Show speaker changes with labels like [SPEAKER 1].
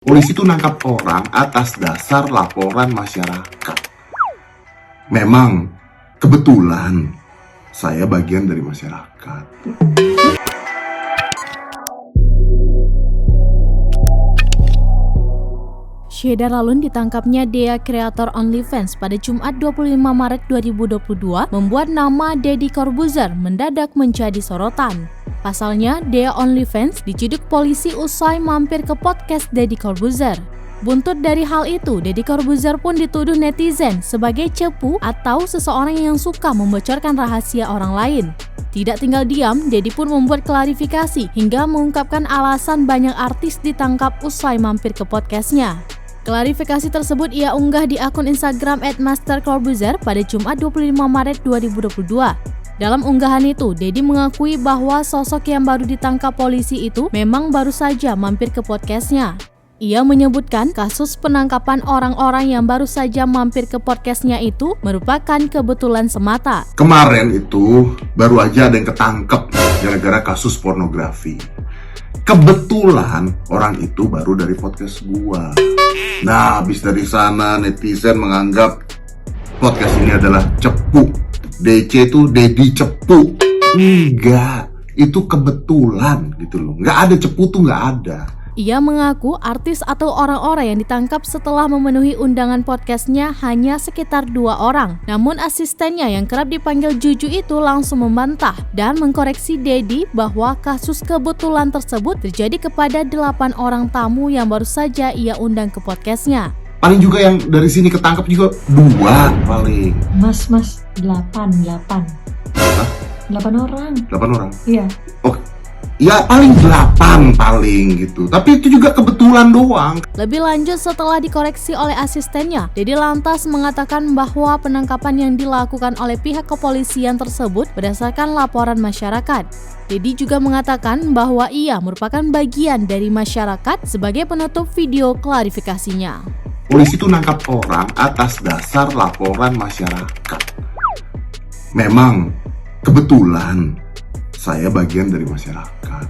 [SPEAKER 1] Polisi itu nangkap orang atas dasar laporan masyarakat. Memang kebetulan saya bagian dari masyarakat.
[SPEAKER 2] Syeda Ralun ditangkapnya Dea kreator OnlyFans pada Jumat 25 Maret 2022 membuat nama Deddy Corbuzier mendadak menjadi sorotan. Pasalnya, Dea OnlyFans diciduk polisi usai mampir ke podcast Deddy Corbuzier. Buntut dari hal itu, Deddy Corbuzier pun dituduh netizen sebagai cepu atau seseorang yang suka membocorkan rahasia orang lain. Tidak tinggal diam, Deddy pun membuat klarifikasi hingga mengungkapkan alasan banyak artis ditangkap usai mampir ke podcastnya. Klarifikasi tersebut ia unggah di akun Instagram @mastercorbuzier pada Jumat 25 Maret 2022. Dalam unggahan itu, Deddy mengakui bahwa sosok yang baru ditangkap polisi itu memang baru saja mampir ke podcastnya. Ia menyebutkan kasus penangkapan orang-orang yang baru saja mampir ke podcastnya itu merupakan kebetulan semata.
[SPEAKER 1] Kemarin itu baru aja ada yang ketangkep gara-gara kasus pornografi. Kebetulan orang itu baru dari podcast gua. Nah, habis dari sana netizen menganggap podcast ini adalah cepu. DC itu Deddy cepu. Enggak, itu kebetulan gitu loh. Enggak ada cepu tuh, enggak ada.
[SPEAKER 2] Ia mengaku artis atau orang-orang yang ditangkap setelah memenuhi undangan podcastnya hanya sekitar 2 orang. Namun asistennya yang kerap dipanggil Juju itu langsung membantah dan mengkoreksi Deddy bahwa kasus kebetulan tersebut terjadi kepada 8 orang tamu yang baru saja ia undang ke podcastnya.
[SPEAKER 1] Paling juga yang dari sini ketangkep juga 2 paling.
[SPEAKER 3] Mas, 8 orang.
[SPEAKER 1] 8 orang?
[SPEAKER 3] Iya.
[SPEAKER 1] Oh, ya paling 8 paling gitu. Tapi itu juga kebetulan doang.
[SPEAKER 2] Lebih lanjut setelah dikoreksi oleh asistennya, Deddy lantas mengatakan bahwa penangkapan yang dilakukan oleh pihak kepolisian tersebut berdasarkan laporan masyarakat. Deddy juga mengatakan bahwa ia merupakan bagian dari masyarakat sebagai penutup video klarifikasinya.
[SPEAKER 1] Polisi itu nangkap orang atas dasar laporan masyarakat. Memang kebetulan saya bagian dari masyarakat.